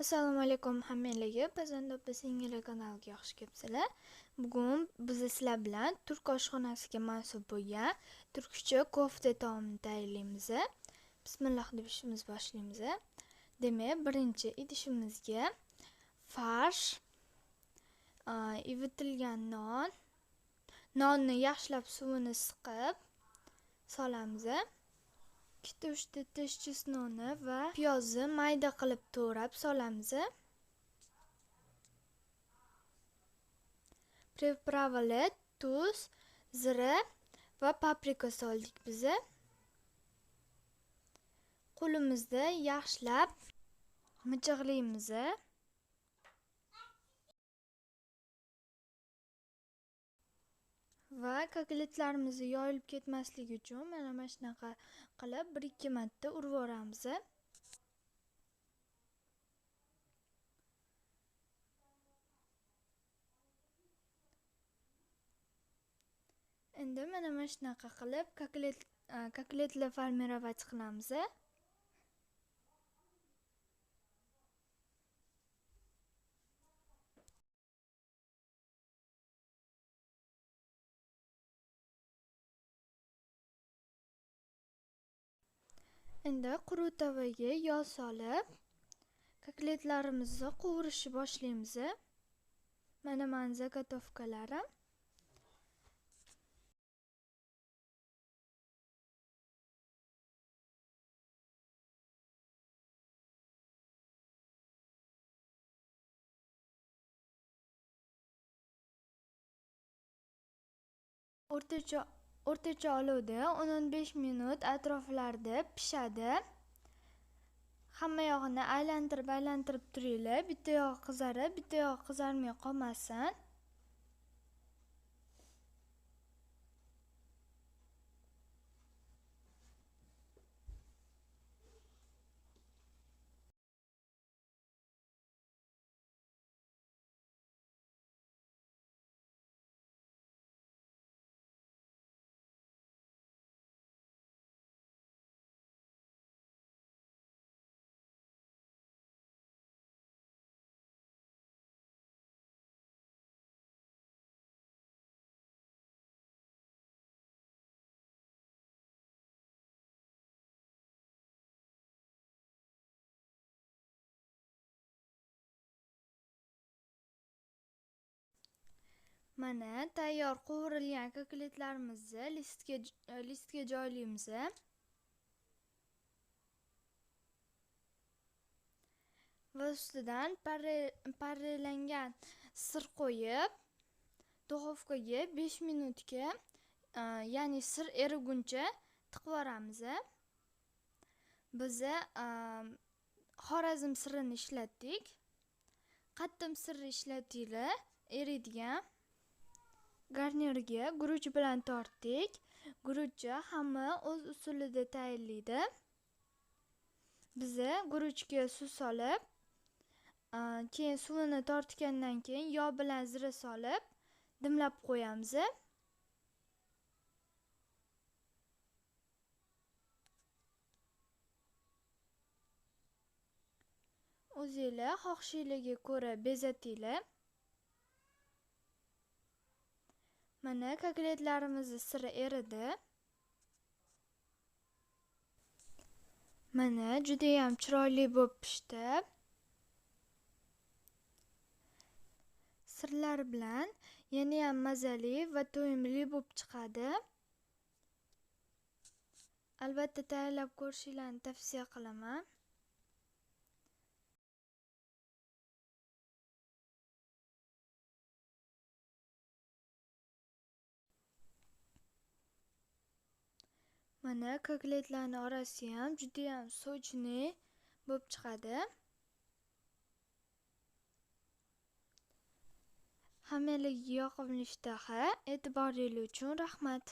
Assalomu alaykum hammalarga. Pazanda opa singillar kanaliga xush kelibsizlar. Bugun biz sizlar bilan turk oshxonasiga mansub bo'lgan turkcha kofta taomini tayyorlaymiz. Bismillah deb ishimiz boshlaymiz. Demak, birinchi idishimizga farsh, ivitilgan nonni yaxshilab suvini siqib solamiz. 2-3 tish chesnoni va piyozni mayda qilib to'g'rab solamiz. Pripravali tuz, zira va paprika soldik biz. Qo'limizda yaxshilab michig'laymiz. Va kotletlarimiz yoyilib ketmasligi uchun mana shunaqa qilib 1-2 marta urib olamiz. Endi mana shunaqa qilib kotletlar formirovat qilamiz. Endi quruq tavaga yog' solib, kotletlarimizni qovurishni boshlaymiz. Mana zagotovkalarim. O'rtacha olovda 10-15 minut atroflarida pishadi. Hamma yog'ini aylantirib turinglar. Bitta yog' qizarib, bitta yog' qizarmay qolmasin. Mana tayyor qovurilgan kotletlarimizni listga joylaymiz. Va ustidan parrelangan sir qo'yib, duxovkaga 5 minutga, ya'ni sir eriguncha tiqib yoramiz. Biz Xorazm sirini ishlatdik. Qattiq sirni ishlatinglar, eriydigan. Garnirga guruch bilan tortdik. Guruchni hamma o'z usulida tayyorlaydi. Biz guruchga suv solib, keyin suvini tortgandan keyin yog' bilan zira solib dimlab qo'yamiz. O'zingizlar xohishingizga ko'ra bezatinglar. Mana kotletlarimiz siri eridi. Mana juda ham chiroyli bo'lib pishdi. Sirlar bilan yana ham mazali va to'yimli bo'lib chiqadi. Albatta tayyorlab ko'rishingizni tavsiya qilaman. Mana kotletlarning orasi ham juda ham sochni bo'lib chiqadi. Hammalarga yoqimli ishtaha. E'tiboringiz uchun rahmat.